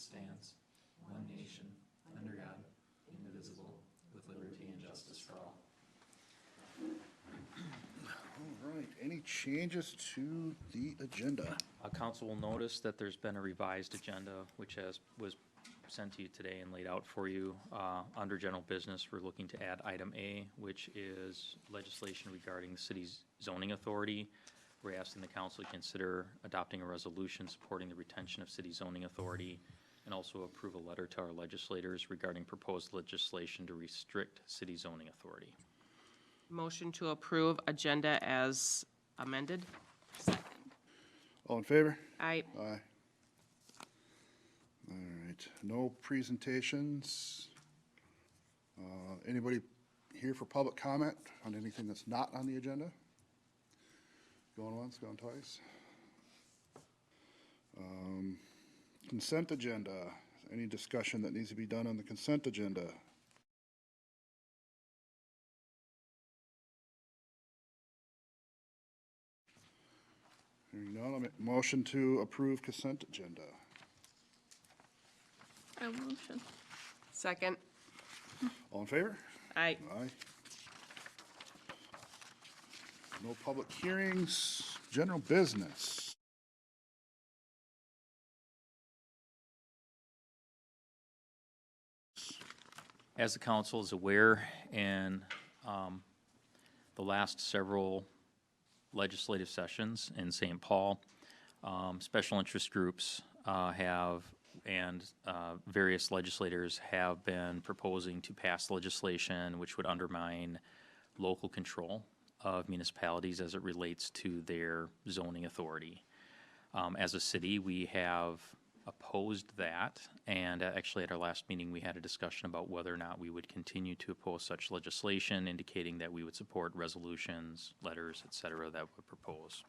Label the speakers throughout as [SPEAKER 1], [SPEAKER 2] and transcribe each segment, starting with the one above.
[SPEAKER 1] stands, one nation, under God, indivisible, with liberty and justice for all.
[SPEAKER 2] All right, any changes to the agenda?
[SPEAKER 3] Council will notice that there's been a revised agenda, which was sent to you today and laid out for you. Under general business, we're looking to add item A, which is legislation regarding the city's zoning authority. We're asking the council to consider adopting a resolution supporting the retention of city zoning authority and also approve a letter to our legislators regarding proposed legislation to restrict city zoning authority.
[SPEAKER 4] Motion to approve agenda as amended.
[SPEAKER 5] Second.
[SPEAKER 2] All in favor?
[SPEAKER 4] Aye.
[SPEAKER 2] Aye. All right, no presentations. Anybody here for public comment on anything that's not on the agenda? Going once, going twice. Consent agenda. Any discussion that needs to be done on the consent agenda? Hearing none, I'll make a motion to approve consent agenda.
[SPEAKER 5] I motion.
[SPEAKER 4] Second.
[SPEAKER 2] All in favor?
[SPEAKER 4] Aye.
[SPEAKER 2] Aye. No public hearings, general business.
[SPEAKER 3] As the council is aware, in the last several legislative sessions in St. Paul, special interest groups and various legislators have been proposing to pass legislation which would undermine local control of municipalities as it relates to their zoning authority. As a city, we have opposed that, and actually at our last meeting we had a discussion about whether or not we would continue to oppose such legislation, indicating that we would support resolutions, letters, etc. that would propose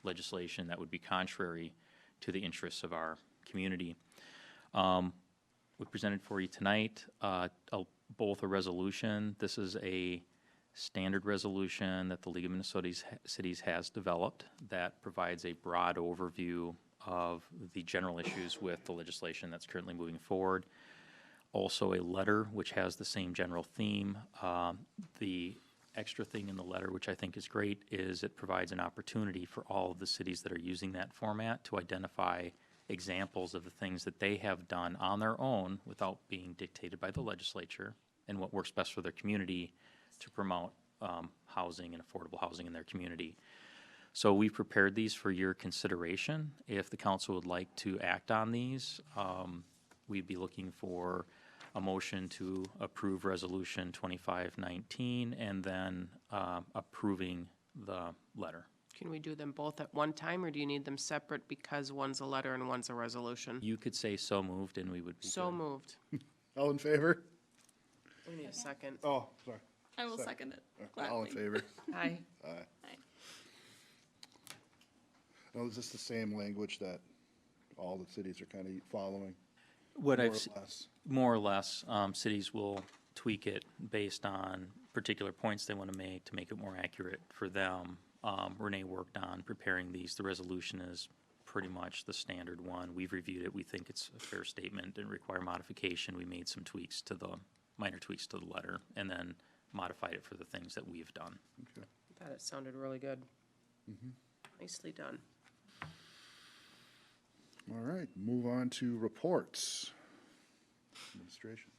[SPEAKER 3] legislation that would be contrary to the interests of our community. We presented for you tonight both a resolution. This is a standard resolution that the League of Minnesota Cities has developed that provides a broad overview of the general issues with the legislation that's currently moving forward. Also a letter which has the same general theme. The extra thing in the letter, which I think is great, is it provides an opportunity for all of the cities that are using that format to identify examples of the things that they have done on their own without being dictated by the legislature and what works best for their community to promote housing and affordable housing in their community. So we've prepared these for your consideration. If the council would like to act on these, we'd be looking for a motion to approve Resolution 2519 and then approving the letter.
[SPEAKER 4] Can we do them both at one time, or do you need them separate because one's a letter and one's a resolution?
[SPEAKER 3] You could say so moved and we would be
[SPEAKER 4] So
[SPEAKER 3] good.
[SPEAKER 4] moved.
[SPEAKER 2] All in favor?
[SPEAKER 4] We need a second.
[SPEAKER 2] Oh, sorry.
[SPEAKER 5] I will second it.
[SPEAKER 2] All in
[SPEAKER 5] Gladly.
[SPEAKER 2] favor?
[SPEAKER 4] Aye.
[SPEAKER 2] Aye.
[SPEAKER 5] Aye.
[SPEAKER 2] Now, is this the same language that all the cities are kind of following?
[SPEAKER 3] What
[SPEAKER 2] More
[SPEAKER 3] I've
[SPEAKER 2] or
[SPEAKER 3] se-
[SPEAKER 2] less?
[SPEAKER 3] More or less, cities will tweak it based on particular points they want to make it more accurate for them. Renee worked on preparing these. The resolution is pretty much the standard one. We've reviewed it. We think it's a fair statement. Didn't require modification. We made some tweaks to the, minor tweaks to the letter, and then modified it for the things that we've done.
[SPEAKER 2] Okay.
[SPEAKER 4] Thought it sounded really good. Nicely done.
[SPEAKER 2] All right, move on to reports. Administration.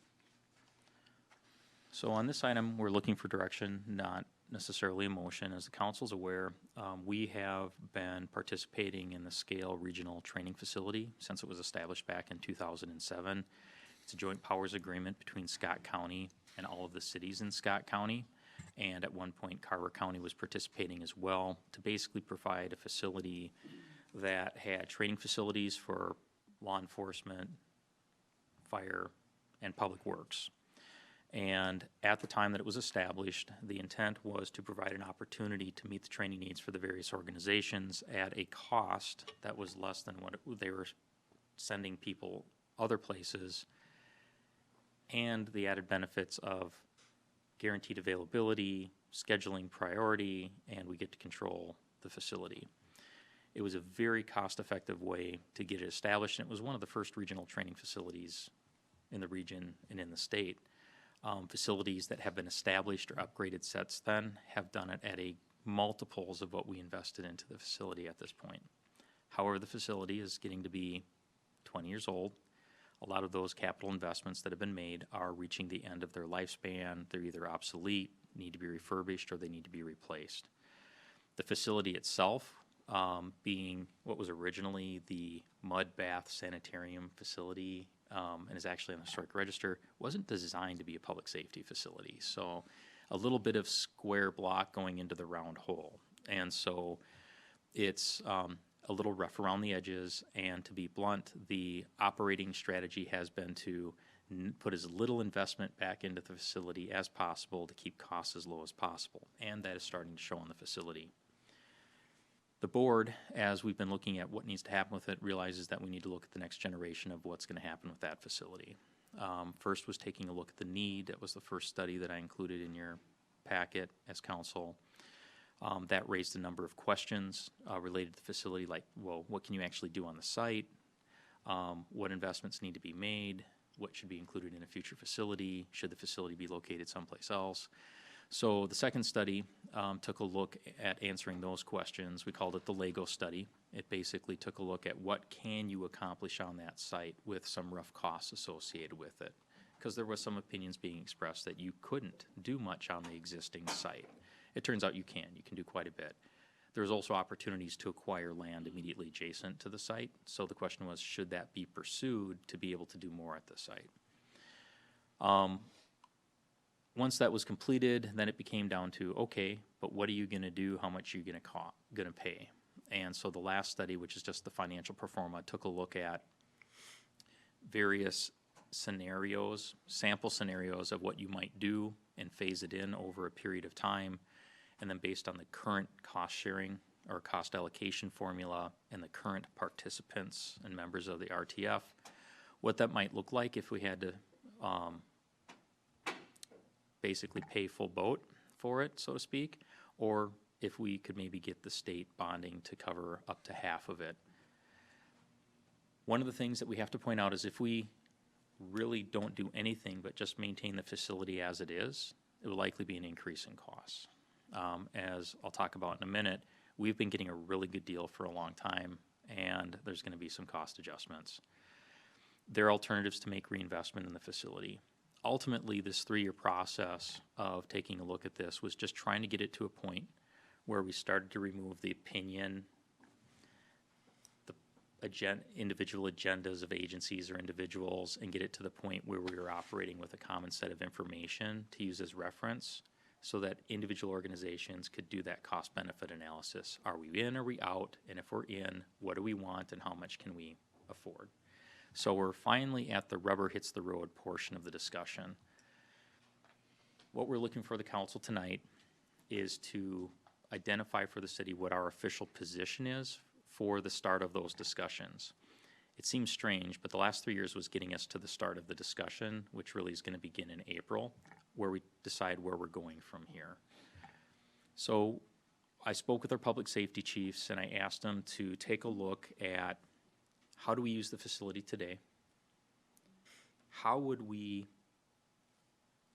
[SPEAKER 3] So on this item, we're looking for direction, not necessarily a motion. As the council's aware, we have been participating in the Scale Regional Training Facility since it was established back in 2007. It's a joint powers agreement between Scott County and all of the cities in Scott County. And at one point, Carver County was participating as well to basically provide a facility that had training facilities for law enforcement, fire, and public works. And at the time that it was established, the intent was to provide an opportunity to meet the training needs for the various organizations at a cost that was less than what they were sending people other places, and the added benefits of guaranteed availability, scheduling priority, and we get to control the facility. It was a very cost-effective way to get it established, and it was one of the first regional training facilities in the region and in the state. Facilities that have been established or upgraded since then have done it at a multiples of what we invested into the facility at this point. However, the facility is getting to be 20 years old. A lot of those capital investments that have been made are reaching the end of their lifespan. They're either obsolete, need to be refurbished, or they need to be replaced. The facility itself, being what was originally the mud bath sanitarium facility, and is actually on the historic register, wasn't designed to be a public safety facility. So a little bit of square block going into the round hole. And so it's a little rough around the edges, and to be blunt, the operating strategy has been to put as little investment back into the facility as possible to keep costs as low as possible, and that is starting to show on the facility. The board, as we've been looking at what needs to happen with it, realizes that we need to look at the next generation of what's going to happen with that facility. First was taking a look at the need. That was the first study that I included in your packet as council. That raised a number of questions related to the facility, like, well, what can you actually do on the site? What investments need to be made? What should be included in a future facility? Should the facility be located someplace else? So the second study took a look at answering those questions. We called it the Lego study. It basically took a look at what can you accomplish on that site with some rough costs associated with it, because there was some opinions being expressed that you couldn't do much on the existing site. It turns out you can do quite a bit. There's also opportunities to acquire land immediately adjacent to the site. So the question was, should that be pursued to be able to do more at the site? Once that was completed, then it became down to, okay, but what are you going to do? How much are you going to pay? And so the last study, which is just the financial pro forma, took a look at various scenarios, sample scenarios of what you might do and phase it in over a period of time. And then based on the current cost sharing or cost allocation formula and the current participants and members of the RTF, what that might look like if we had to basically pay full boat for it, so to speak, or if we could maybe get the state bonding to cover up to half of it. One of the things that we have to point out is if we really don't do anything but just maintain the facility as it is, it will likely be an increase in costs. As I'll talk about in a minute, we've been getting a really good deal for a long time, and there's going to be some cost adjustments. There are alternatives to make reinvestment in the facility. Ultimately, this 3-year process of taking a look at this was just trying to get it to a point where we started to remove the opinion, the individual agendas of agencies or individuals, and get it to the point where we were operating with a common set of information to use as reference so that individual organizations could do that cost-benefit analysis. Are we in, are we out? And if we're in, what do we want and how much can we afford? So we're finally at the rubber hits the road portion of the discussion. What we're looking for the council tonight is to identify for the city what our official position is for the start of those discussions. It seems strange, but the last 3 years was getting us to the start of the discussion, which really is going to begin in April, where we decide where we're going from here. So I spoke with our public safety chiefs, and I asked them to take a look at how do we use the facility today? How would we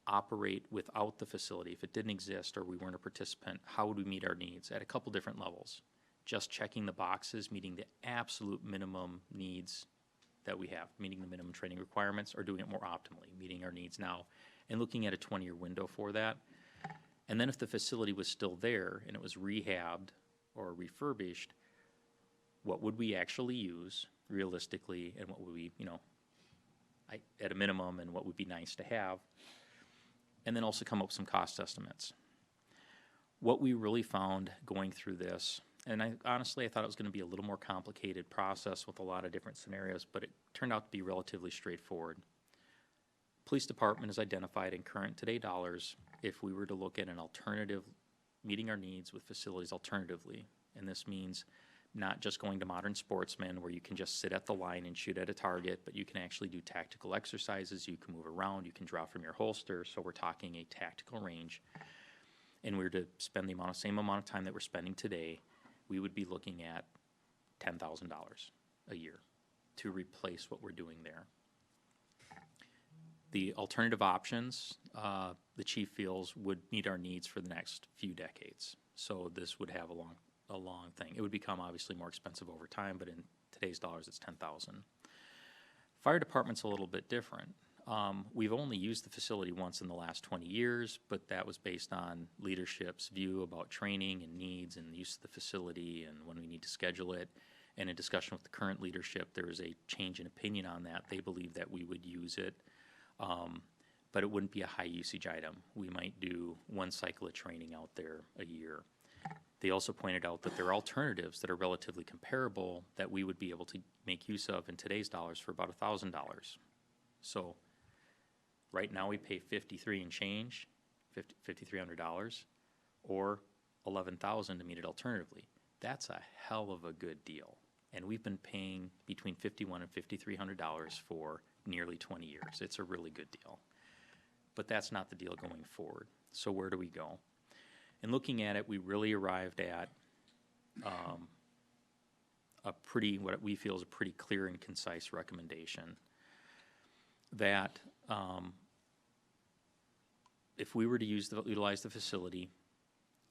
[SPEAKER 3] operate without the facility if it didn't exist or we weren't a participant? How would we meet our needs at a couple different levels? Just checking the boxes, meeting the absolute minimum needs that we have, meeting the minimum training requirements, or doing it more optimally, meeting our needs now, and looking at a 20-year window for that. And then if the facility was still there and it was rehabbed or refurbished, what would we actually use realistically, and what would we, at a minimum, and what would be nice to have, and then also come up with some cost estimates. What we really found going through this, and honestly I thought it was going to be a little more complicated process with a lot of different scenarios, but it turned out to be relatively straightforward. Police department is identified in current today dollars if we were to look at an alternative, meeting our needs with facilities alternatively, and this means not just going to Modern Sportsman where you can just sit at the line and shoot at a target, but you can actually do tactical exercises, you can move around, you can draw from your holster, so we're talking a tactical range. And we're to spend the same amount of time that we're spending today, we would be looking at $10,000 a year to replace what we're doing there. The alternative options, the chief feels, would meet our needs for the next few decades. So this would have a long thing. It would become obviously more expensive over time, but in today's dollars, it's $10,000. Fire department's a little bit different. We've only used the facility once in the last 20 years, but that was based on leadership's view about training and needs and the use of the facility and when we need to schedule it. And in discussion with the current leadership, there is a change in opinion on that. They believe that we would use it, but it wouldn't be a high usage item. We might do one cycle of training out there a year. They also pointed out that there are alternatives that are relatively comparable that we would be able to make use of in today's dollars for about $1,000. So right now we pay $53 and change, $5,300, or $11,000 to meet it alternatively. That's a hell of a good deal. And we've been paying between $5,100 and $5,300 for nearly 20 years. It's a really good deal. But that's not the deal going forward. So where do we go? In looking at it, we really arrived at what we feel is a pretty clear and concise recommendation that if we were to utilize the facility,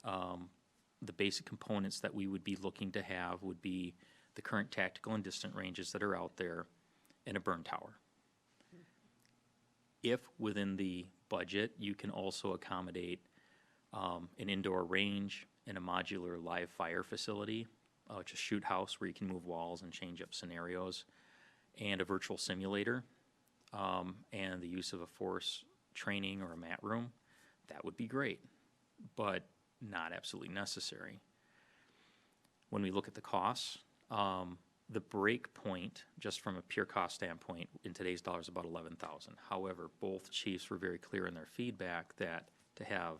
[SPEAKER 3] the basic components that we would be looking to have would be the current tactical and distant ranges that are out there and a burn tower. If within the budget you can also accommodate an indoor range and a modular live fire facility, which is a shoot house where you can move walls and change up scenarios, and a virtual simulator, and the use of a force training or a mat room, that would be great, but not absolutely necessary. When we look at the costs, the break point, just from a pure cost standpoint, in today's dollars, about $11,000. However, both chiefs were very clear in their feedback that to have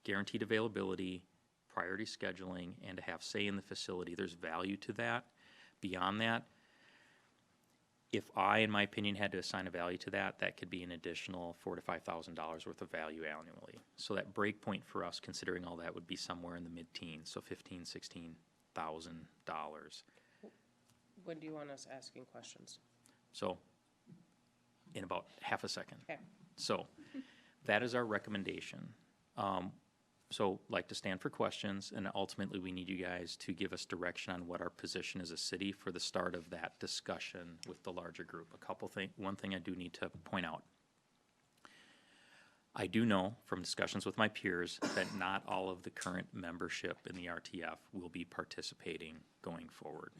[SPEAKER 3] guaranteed availability, priority scheduling, and to have say in the facility, there's value to that. Beyond that, if I, in my opinion, had to assign a value to that, that could be an additional $4,000 to $5,000 worth of value annually. So that break point for us, considering all that, would be somewhere in the mid-teens, so $15,000, $16,000.
[SPEAKER 4] When do you want us asking questions?
[SPEAKER 3] So, in about half a second.
[SPEAKER 4] Okay.
[SPEAKER 3] So, that is our recommendation. So, like to stand for questions, and ultimately we need you guys to give us direction on what our position as a city for the start of that discussion with the larger group. One thing I do need to point out. I do know from discussions with my peers that not all of the current membership in the RTF will be participating going forward.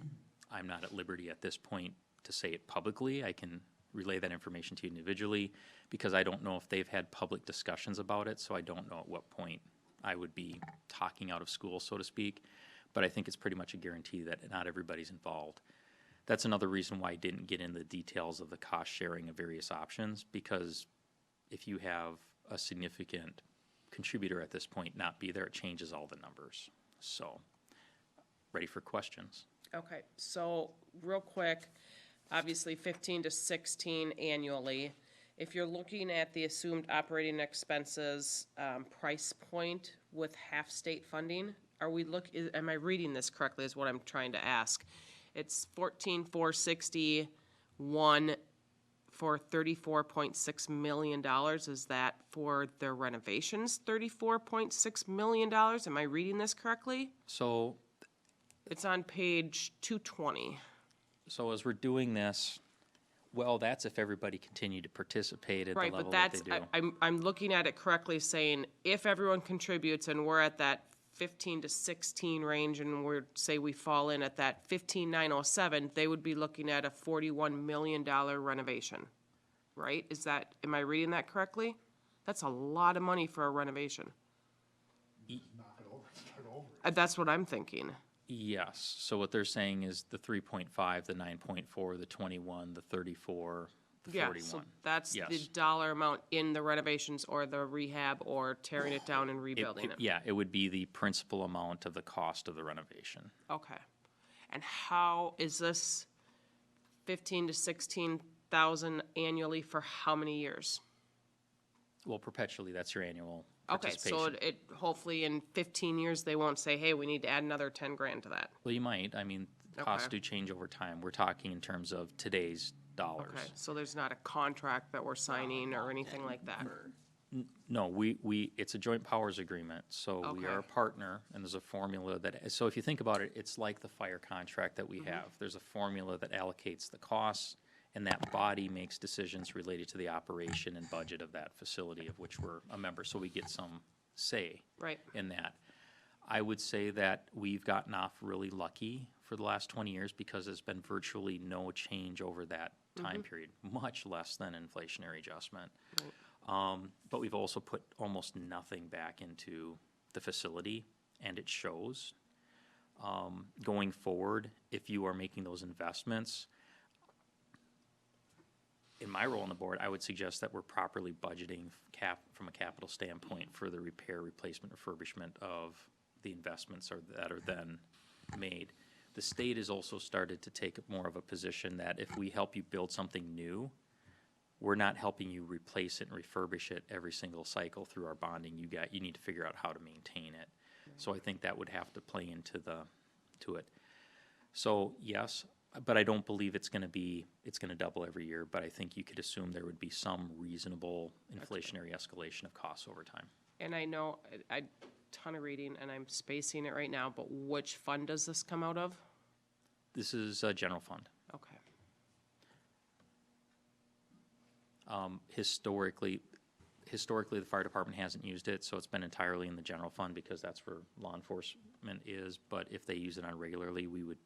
[SPEAKER 3] I'm not at liberty at this point to say it publicly. I can relay that information to you individually because I don't know if they've had public discussions about it, so I don't know at what point I would be talking out of school, so to speak. But I think it's pretty much a guarantee that not everybody's involved. That's another reason why I didn't get into the details of the cost sharing of various options, because if you have a significant contributor at this point not be there, it changes all the numbers. So, ready for questions?
[SPEAKER 4] Okay, so real quick, obviously 15 to 16 annually. If you're looking at the assumed operating expenses price point with half state funding, am I reading this correctly is what I'm trying to ask. It's $14,461 for $34.6 million. Is that for their renovations, $34.6 million? Am I reading this correctly?
[SPEAKER 3] So,
[SPEAKER 4] It's on page 220.
[SPEAKER 3] so as we're doing this, well, that's if everybody continued to participate at the
[SPEAKER 4] Right,
[SPEAKER 3] level
[SPEAKER 4] but
[SPEAKER 3] that they
[SPEAKER 4] that's,
[SPEAKER 3] do.
[SPEAKER 4] I'm looking at it correctly saying if everyone contributes and we're at that 15 to 16 range and say we fall in at that 15,907, they would be looking at a $41 million renovation, right? Am I reading that correctly? That's a lot of money for a renovation.
[SPEAKER 2] Knock it over, start over.
[SPEAKER 4] That's what I'm thinking.
[SPEAKER 3] Yes, so what they're saying is the 3.5, the 9.4, the 21, the 34, the
[SPEAKER 4] Yeah,
[SPEAKER 3] 41.
[SPEAKER 4] so that's the
[SPEAKER 3] Yes.
[SPEAKER 4] dollar amount in the renovations or the rehab or tearing it down and rebuilding it.
[SPEAKER 3] Yeah, it would be the principal amount of the cost of the renovation.
[SPEAKER 4] Okay. And how is this 15 to 16,000 annually for how many years?
[SPEAKER 3] Well, perpetually, that's your annual
[SPEAKER 4] Okay,
[SPEAKER 3] participation.
[SPEAKER 4] so hopefully in 15 years, they won't say, hey, we need to add another 10 grand to that.
[SPEAKER 3] Well, you might. I mean, Costs
[SPEAKER 4] Okay.
[SPEAKER 3] do change over time. We're talking in terms of today's dollars.
[SPEAKER 4] Okay, so there's not a contract that we're signing or anything like that?
[SPEAKER 5] For-
[SPEAKER 3] No, it's a joint powers agreement, so we are a
[SPEAKER 4] Okay.
[SPEAKER 3] partner, and there's a formula that, so if you think about it, it's like the fire contract that we have. There's a formula that allocates the costs, and that body makes decisions related to the operation and budget of that facility of which we're a member, so we get some say
[SPEAKER 4] Right.
[SPEAKER 3] in that. I would say that we've gotten off really lucky for the last 20 years because there's been virtually no change over that time period, much less than inflationary adjustment. But we've also put almost nothing back into the facility, and it shows. Going forward, if you are making those investments, in my role on the board, I would suggest that we're properly budgeting from a capital standpoint for the repair, replacement, refurbishment of the investments that are then made. The state has also started to take more of a position that if we help you build something new, we're not helping you replace it and refurbish it every single cycle through our bonding. You need to figure out how to maintain it. So I think that would have to play into it. So yes, but I don't believe it's gonna double every year, but I think you could assume there would be some reasonable inflationary escalation of costs over time.
[SPEAKER 4] And I know, I ton of reading, and I'm spacing it right now, but which fund does this come out of?
[SPEAKER 3] This is a general fund.
[SPEAKER 4] Okay.
[SPEAKER 3] Historically, the fire department hasn't used it, so it's been entirely in the general fund because that's where law enforcement is. But if they use it on regularly, we would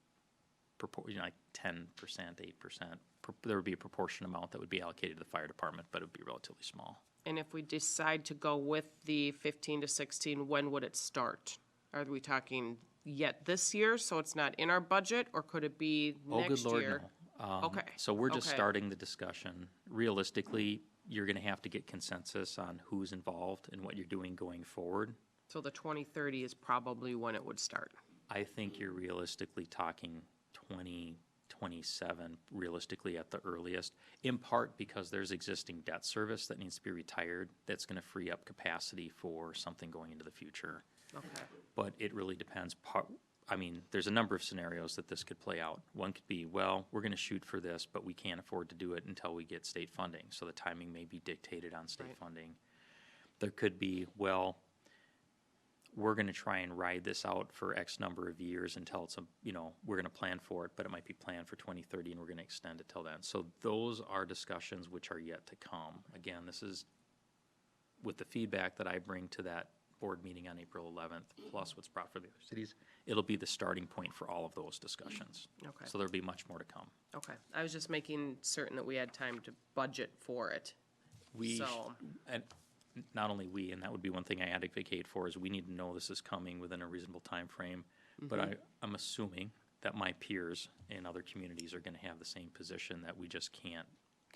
[SPEAKER 3] like 10%, 8%. There would be a proportion amount that would be allocated to the fire department, but it would be relatively small.
[SPEAKER 4] And if we decide to go with the 15 to 16, when would it start? Are we talking yet this year, so it's not in our budget, or could it be
[SPEAKER 3] Oh,
[SPEAKER 4] next
[SPEAKER 3] good Lord,
[SPEAKER 4] year?
[SPEAKER 3] no.
[SPEAKER 4] Okay,
[SPEAKER 3] So we're just
[SPEAKER 4] okay.
[SPEAKER 3] starting the discussion. Realistically, you're gonna have to get consensus on who's involved and what you're doing going forward.
[SPEAKER 4] So the 2030 is probably when it would start.
[SPEAKER 3] I think you're realistically talking 2027, realistically at the earliest, in part because there's existing debt service that needs to be retired that's gonna free up capacity for something going into the future.
[SPEAKER 4] Okay.
[SPEAKER 3] But it really depends. There's a number of scenarios that this could play out. One could be, well, we're gonna shoot for this, but we can't afford to do it until we get state funding, so the timing may be dictated on state
[SPEAKER 4] Right.
[SPEAKER 3] funding. There could be, well, we're gonna try and ride this out for X number of years until we're gonna plan for it, but it might be planned for 2030 and we're gonna extend it till then. So those are discussions which are yet to come. Again, this is with the feedback that I bring to that board meeting on April 11th, plus what's brought for the other cities, it'll be the starting point for all of those discussions.
[SPEAKER 4] Okay.
[SPEAKER 3] So there'll be much more to come.
[SPEAKER 4] Okay. I was just making certain that we had time to budget for it. So-
[SPEAKER 3] And not only we, and that would be one thing I advocate for, is we need to know this is coming within a reasonable time frame. But I'm assuming that my peers in other communities are gonna have the same position, that we just can't,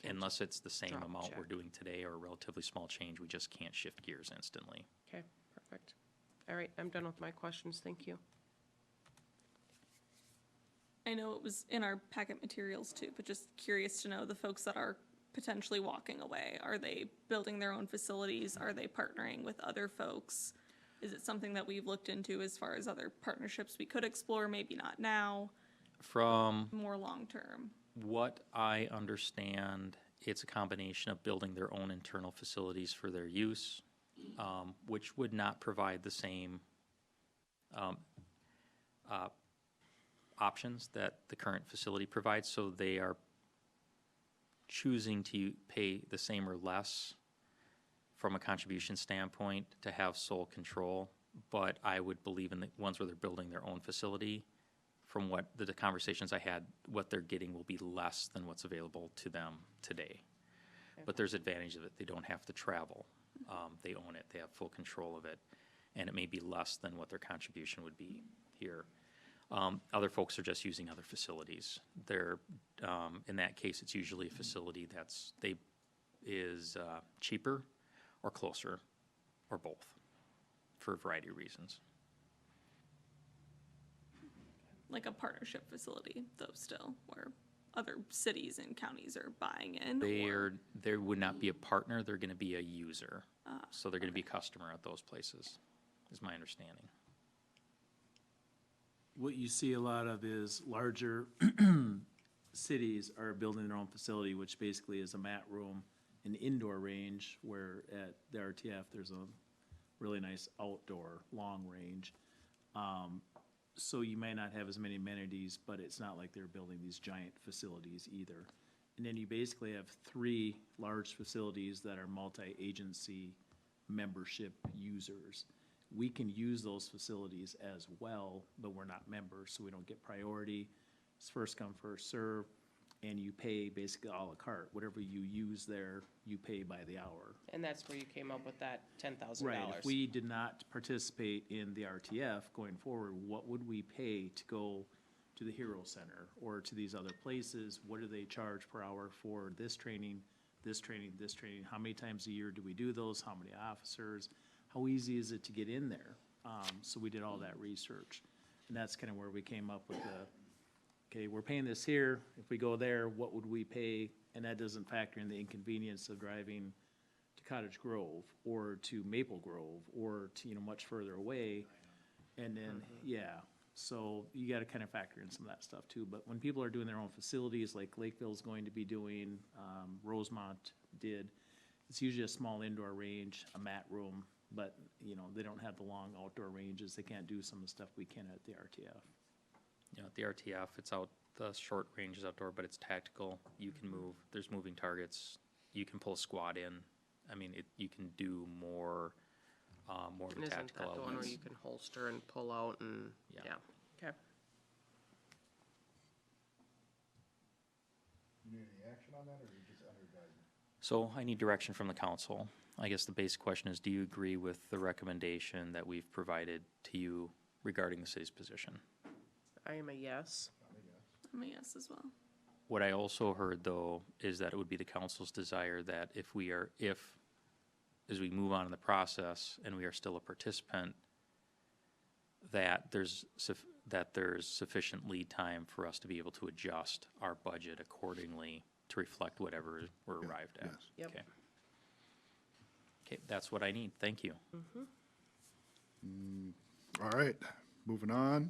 [SPEAKER 3] unless it's the same
[SPEAKER 4] drop
[SPEAKER 3] amount we're
[SPEAKER 4] check.
[SPEAKER 3] doing today or a relatively small change, we just can't shift gears instantly.
[SPEAKER 4] Okay, perfect. All right, I'm done with my questions. Thank you.
[SPEAKER 5] I know it was in our packet materials too, but just curious to know the folks that are potentially walking away. Are they building their own facilities? Are they partnering with other folks? Is it something that we've looked into as far as other partnerships we could explore, maybe not now,
[SPEAKER 3] From
[SPEAKER 5] more long-term?
[SPEAKER 3] what I understand, it's a combination of building their own internal facilities for their use, which would not provide the same options that the current facility provides, so they are choosing to pay the same or less from a contribution standpoint to have sole control. But I would believe in the ones where they're building their own facility, from what the conversations I had, what they're getting will be less than what's available to them today. But there's advantage of it. They don't have to travel. They own it. They have full control of it. And it may be less than what their contribution would be here. Other folks are just using other facilities. They're, in that case, it's usually a facility is cheaper or closer or both for a variety of reasons.
[SPEAKER 5] Like a partnership facility, though, still, where other cities and counties are buying in? or-
[SPEAKER 3] There would not be a partner, they're gonna be a user. So they're gonna be a customer at those places, is my understanding.
[SPEAKER 6] what you see a lot of is larger cities are building their own facility, which basically is a mat room, an indoor range, where at the RTF, there's a really nice outdoor, long range. So you may not have as many amenities, but it's not like they're building these giant facilities either. And then you basically have 3 large facilities that are multi-agency membership users. We can use those facilities as well, but we're not members, so we don't get priority. It's first come, first serve, and you pay basically à la carte. Whatever you use there, you pay by the hour.
[SPEAKER 4] And that's where you came up with that $10,000.
[SPEAKER 6] Right, if we did not participate in the RTF going forward, what would we pay to go to the Hero Center or to these other places? What do they charge per hour for this training, this training, this training? How many times a year do we do those? How many officers? How easy is it to get in there? So we did all that research. And that's kind of where we came up with okay, we're paying this here. If we go there, what would we pay? And that doesn't factor in the inconvenience of driving to Cottage Grove or to Maple Grove or to, much further away. And then, yeah, so you gotta kind of factor in some of that stuff too. But when people are doing their own facilities, like Lakeville's going to be doing, Rosemont did, it's usually a small indoor range, a mat room, but, they don't have the long outdoor ranges. They can't do some of the stuff we can at the RTF.
[SPEAKER 3] At the RTF, it's out, the short range is outdoor, but it's tactical. You can move, there's moving targets. You can pull a squad in. I mean, you can do more of
[SPEAKER 4] And
[SPEAKER 3] the
[SPEAKER 4] isn't
[SPEAKER 3] tactical
[SPEAKER 4] that the one where
[SPEAKER 3] elements.
[SPEAKER 4] you can holster and pull out and,
[SPEAKER 3] Yeah.
[SPEAKER 4] yeah, okay.
[SPEAKER 2] You need any action on that, or are you just under advisement?
[SPEAKER 3] So I need direction from the council. I guess the basic question is, do you agree with the recommendation that we've provided to you regarding the city's position?
[SPEAKER 4] I am a yes.
[SPEAKER 5] I'm a yes as well.
[SPEAKER 3] What I also heard, though, is that it would be the council's desire that if as we move on in the process and we are still a participant, that there's sufficient lead time for us to be able to adjust our budget accordingly to reflect whatever we're arrived at.
[SPEAKER 2] yes.
[SPEAKER 4] Yep.
[SPEAKER 3] Okay. Okay, that's what I need. Thank you.
[SPEAKER 2] All right, moving on.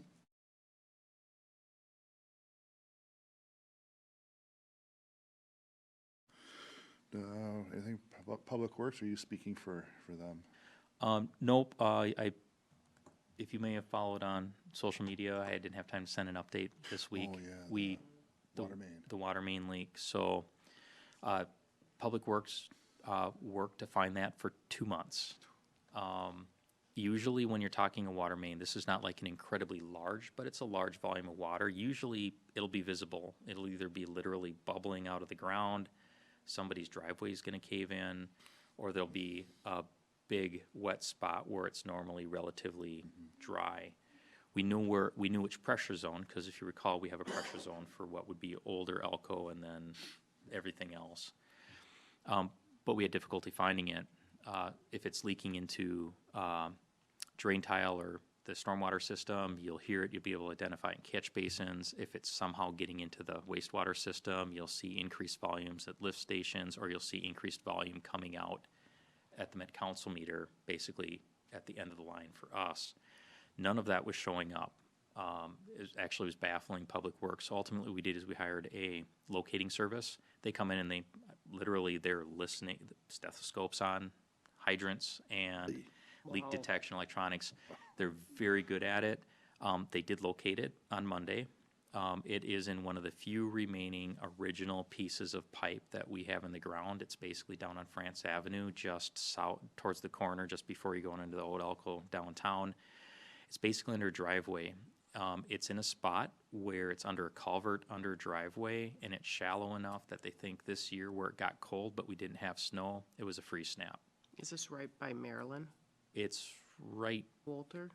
[SPEAKER 2] Anything about Public Works, or are you speaking for them?
[SPEAKER 3] Nope, if you may have followed on social media, I didn't have time to send an update this week.
[SPEAKER 2] Oh, yeah, water main.
[SPEAKER 3] The water main leak, so, Public Works, worked to find that for 2 months. Usually when you're talking a water main, this is not like an incredibly large, but it's a large volume of water. Usually it'll be visible. It'll either be literally bubbling out of the ground, somebody's driveway is gonna cave in, or there'll be a big wet spot where it's normally relatively dry. We knew which pressure zone, because if you recall, we have a pressure zone for what would be older Elko and then everything else. But we had difficulty finding it. If it's leaking into drain tile or the stormwater system, you'll hear it, you'll be able to identify it in catch basins. If it's somehow getting into the wastewater system, you'll see increased volumes at lift stations, or you'll see increased volume coming out at the Met Council meter, basically at the end of the line for us. None of that was showing up. It was baffling Public Works. So ultimately what we did is we hired a locating service. They come in and they're listening, stethoscopes on hydrants and leak
[SPEAKER 4] Wow.
[SPEAKER 3] detection electronics. They're very good at it. They did locate it on Monday. It is in one of the few remaining original pieces of pipe that we have in the ground. It's basically down on France Avenue, just south towards the corner, just before you go into the old Elko downtown. It's basically under a driveway. It's in a spot where it's under a culvert under a driveway, and it's shallow enough that they think this year where it got cold but we didn't have snow, it was a freeze snap.
[SPEAKER 4] Is this right by Maryland,
[SPEAKER 3] It's right
[SPEAKER 4] Walter?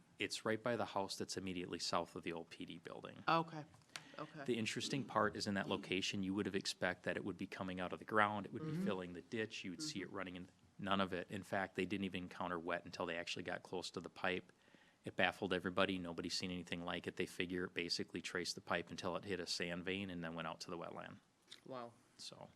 [SPEAKER 3] by the house that's immediately south of the old PD building.
[SPEAKER 4] Okay, okay.
[SPEAKER 3] The interesting part is in that location, you would have expect that it would be coming out of the ground, it would be filling the ditch, you would see it running in. None of it. In fact, they didn't even encounter wet until they actually got close to the pipe. It baffled everybody. Nobody's seen anything like it. They figure it basically traced the pipe until it hit a sand vein and then went out to the wetland.
[SPEAKER 4] Wow.
[SPEAKER 3] So,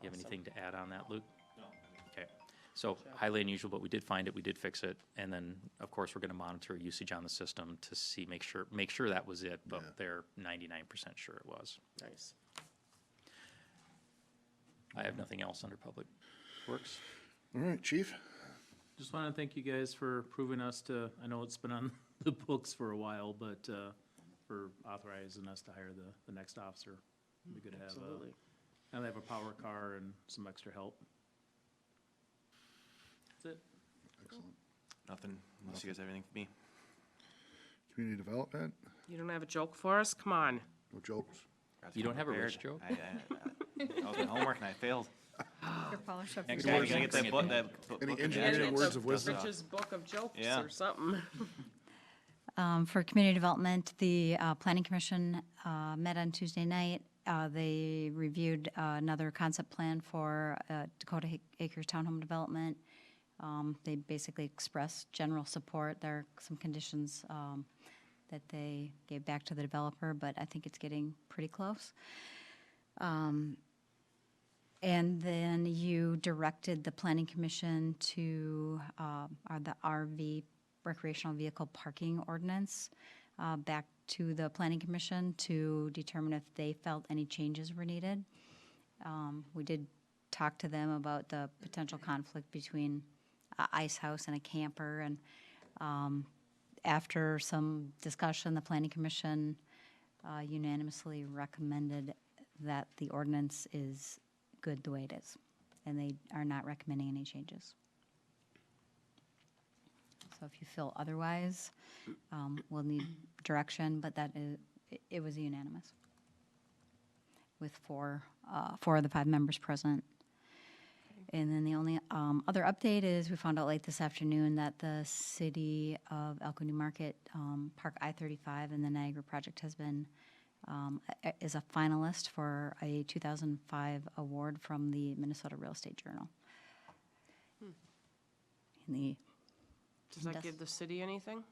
[SPEAKER 3] you have anything to add on that, Luke? No. Okay. So highly unusual, but we did find it, we did fix it, and then, of course, we're gonna monitor usage on the system to see, make sure that was it, but
[SPEAKER 2] Yeah.
[SPEAKER 3] they're 99% sure it was.
[SPEAKER 4] Nice.
[SPEAKER 3] I have nothing else under Public Works.
[SPEAKER 2] All right, chief?
[SPEAKER 6] Just want to thank you guys for proving us to, I know it's been on the books for a while, but for authorizing us to hire the next officer. It'd be good to have
[SPEAKER 4] Absolutely.
[SPEAKER 6] now they have a power car and some extra help. That's it.
[SPEAKER 2] Excellent.
[SPEAKER 7] Nothing, unless you guys have anything for me.
[SPEAKER 2] Community development,
[SPEAKER 4] You don't have a joke for us? Come on.
[SPEAKER 2] no jokes.
[SPEAKER 7] Guys
[SPEAKER 3] You don't
[SPEAKER 7] come
[SPEAKER 3] have a
[SPEAKER 7] prepared.
[SPEAKER 3] rich joke?
[SPEAKER 7] I was doing homework and I failed.
[SPEAKER 3] Next
[SPEAKER 7] Gonna
[SPEAKER 3] time,
[SPEAKER 7] get
[SPEAKER 3] bring
[SPEAKER 7] that
[SPEAKER 3] it
[SPEAKER 7] book,
[SPEAKER 3] in.
[SPEAKER 7] that book.
[SPEAKER 2] Any
[SPEAKER 7] of
[SPEAKER 2] engineering
[SPEAKER 7] jokes.
[SPEAKER 2] words of wisdom?
[SPEAKER 4] Rich's book of jokes
[SPEAKER 7] Yeah.
[SPEAKER 4] or something.
[SPEAKER 8] For community development, the Planning Commission met on Tuesday night. They reviewed another concept plan for Dakota Acres Townhome Development. They basically expressed general support. There are some conditions that they gave back to the developer, but I think it's getting pretty close. And then you directed the Planning Commission to the RV recreational vehicle parking ordinance back to the Planning Commission to determine if they felt any changes were needed. We did talk to them about the potential conflict between a ice house and a camper, and after some discussion, the Planning Commission unanimously recommended that the ordinance is good the way it is, and they are not recommending any changes. So if you feel otherwise, we'll need direction, but that is, it was unanimous with four of the 5 members present. And then the only other update is we found out late this afternoon that the city of Elko New Market Park I-35 and the Niagara project has been is a finalist for a 2005 award from the Minnesota Real Estate Journal. In the
[SPEAKER 4] Does that give the city anything?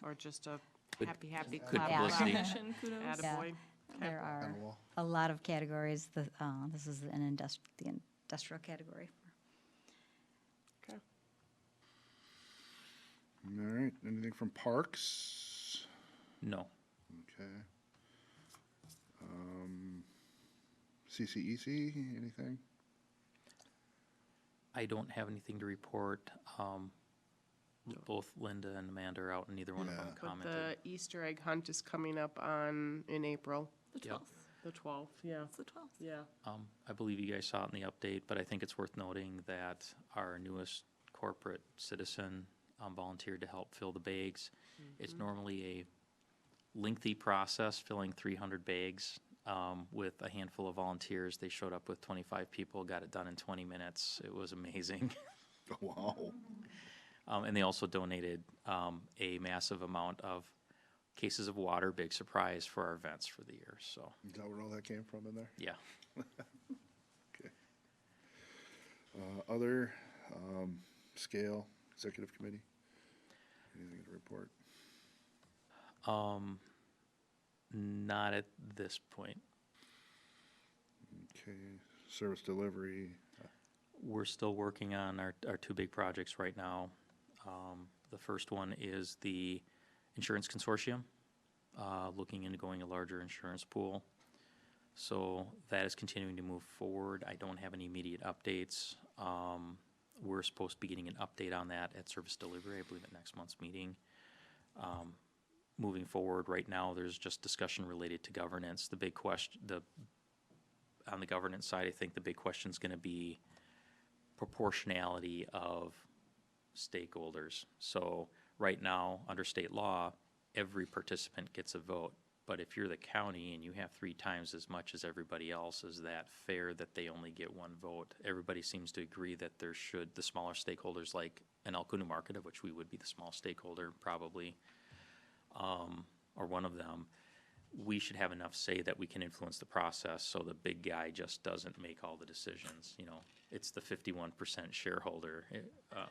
[SPEAKER 4] Or just a
[SPEAKER 3] Good-
[SPEAKER 4] happy
[SPEAKER 3] good
[SPEAKER 4] clap?
[SPEAKER 3] publicity.
[SPEAKER 5] Recognition, kudos.
[SPEAKER 4] Attaboy.
[SPEAKER 8] There are
[SPEAKER 2] On the wall.
[SPEAKER 8] a lot of categories. This is the industrial category.
[SPEAKER 4] Okay.
[SPEAKER 2] All right, anything from parks?
[SPEAKER 3] No.
[SPEAKER 2] Okay. CCEC, anything?
[SPEAKER 3] I don't have anything to report. Both Linda and Amanda are out, and neither one of them
[SPEAKER 2] Yeah.
[SPEAKER 4] But
[SPEAKER 3] commented.
[SPEAKER 4] the Easter egg hunt is coming up in April,
[SPEAKER 5] The
[SPEAKER 3] Yep.
[SPEAKER 5] 12th.
[SPEAKER 4] the 12th, yeah,
[SPEAKER 5] It's the 12th.
[SPEAKER 4] yeah.
[SPEAKER 3] I believe you guys saw it in the update, but I think it's worth noting that our newest corporate citizen volunteered to help fill the bags. It's normally a lengthy process, filling 300 bags. With a handful of volunteers, they showed up with 25 people, got it done in 20 minutes. It was amazing.
[SPEAKER 2] Wow.
[SPEAKER 3] And they also donated a massive amount of cases of water, big surprise for our events for the year, so,
[SPEAKER 2] Is that where all that came from in there?
[SPEAKER 3] yeah.
[SPEAKER 2] Okay. Other, scale, executive committee? Anything to report?
[SPEAKER 3] Not at this point.
[SPEAKER 2] Okay, service delivery,
[SPEAKER 3] We're still working on our 2 big projects right now. The first one is the insurance consortium, looking into going a larger insurance pool. So that is continuing to move forward. I don't have any immediate updates. We're supposed to be getting an update on that at service delivery, I believe, at next month's meeting. Moving forward, right now, there's just discussion related to governance. The big question, on the governance side, I think the big question is gonna be proportionality of stakeholders. So right now, under state law, every participant gets a vote. But if you're the county and you have 3 times as much as everybody else, is that fair that they only get 1 vote? Everybody seems to agree that there should, the smaller stakeholders like an Elko New Market, of which we would be the small stakeholder probably, or one of them, we should have enough say that we can influence the process so the big guy just doesn't make all the decisions. You know, it's the 51% shareholder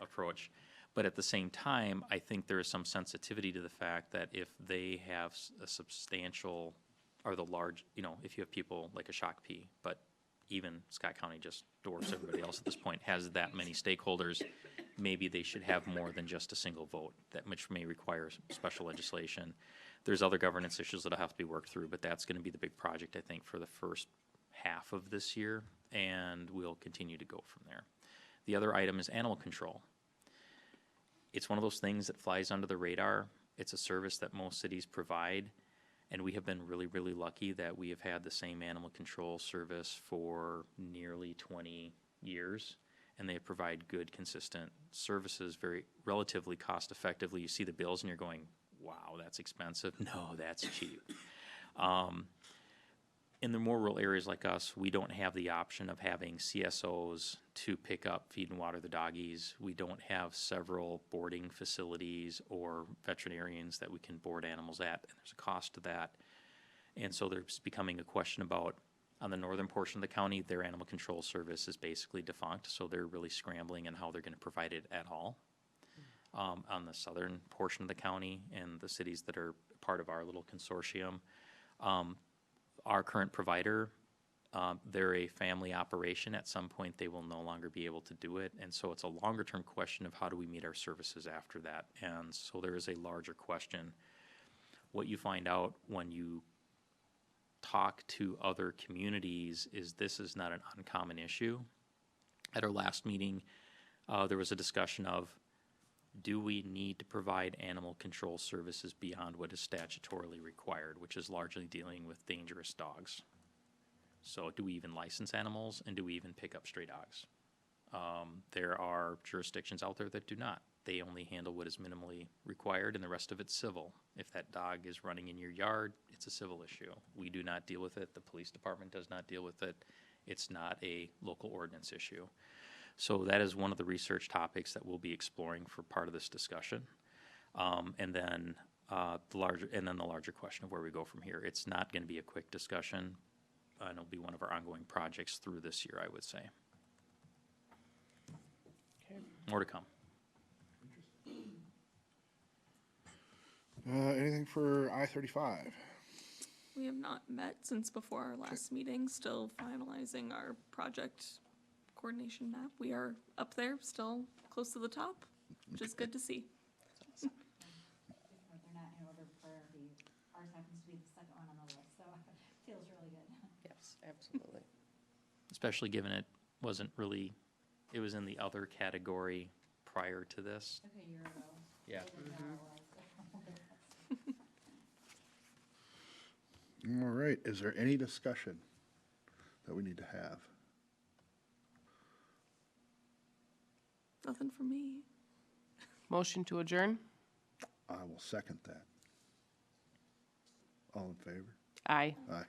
[SPEAKER 3] approach. But at the same time, I think there is some sensitivity to the fact that if they have a substantial, or the large, you know, if you have people like a Shakopee, but even Scott County just dwarfs everybody else at this point, has that many stakeholders, maybe they should have more than just a single vote, that which may require special legislation. There's other governance issues that'll have to be worked through, but that's gonna be the big project, I think, for the first half of this year, and we'll continue to go from there. The other item is animal control. It's one of those things that flies under the radar. It's a service that most cities provide, and we have been really, really lucky that we have had the same animal control service for nearly 20 years, and they provide good, consistent services, very relatively cost effectively. You see the bills and you're going, wow, that's expensive. No, that's cheap. In the more rural areas like us, we don't have the option of having CSOs to pick up, feed, and water the doggies. We don't have several boarding facilities or veterinarians that we can board animals at, and there's a cost to that. And so there's becoming a question about, on the northern portion of the county, their animal control service is basically defunct, so they're really scrambling in how they're gonna provide it at all. On the southern portion of the county and the cities that are part of our little consortium, our current provider, they're a family operation. At some point, they will no longer be able to do it. And so it's a longer-term question of how do we meet our services after that. And so there is a larger question. What you find out when you talk to other communities is this is not an uncommon issue. At our last meeting, there was a discussion of, do we need to provide animal control services beyond what is statutorily required, which is largely dealing with dangerous dogs? So do we even license animals, and do we even pick up stray dogs? There are jurisdictions out there that do not. They only handle what is minimally required, and the rest of it's civil. If that dog is running in your yard, it's a civil issue. We do not deal with it. The police department does not deal with it. It's not a local ordinance issue. So that is one of the research topics that we'll be exploring for part of this discussion. And then the larger question of where we go from here. It's not going to be a quick discussion, and it'll be one of our ongoing projects through this year, I would say.
[SPEAKER 4] Okay.
[SPEAKER 3] More to come.
[SPEAKER 2] Anything for I-35?
[SPEAKER 5] We have not met since before our last meeting, still finalizing our project coordination map. We are up there, still close to the top, which is good to see.
[SPEAKER 8] They're not in order of priority. Ours happens to be the second one on the list, so it feels really good.
[SPEAKER 4] Yes, absolutely.
[SPEAKER 3] Especially given it wasn't really, it was in the other category prior to this.
[SPEAKER 8] Took a year ago.
[SPEAKER 3] Yeah.
[SPEAKER 2] All right, is there any discussion that we need to have?
[SPEAKER 5] Nothing for me.
[SPEAKER 4] Motion to adjourn?
[SPEAKER 2] I will second that. All in favor?
[SPEAKER 4] Aye.
[SPEAKER 2] Aye.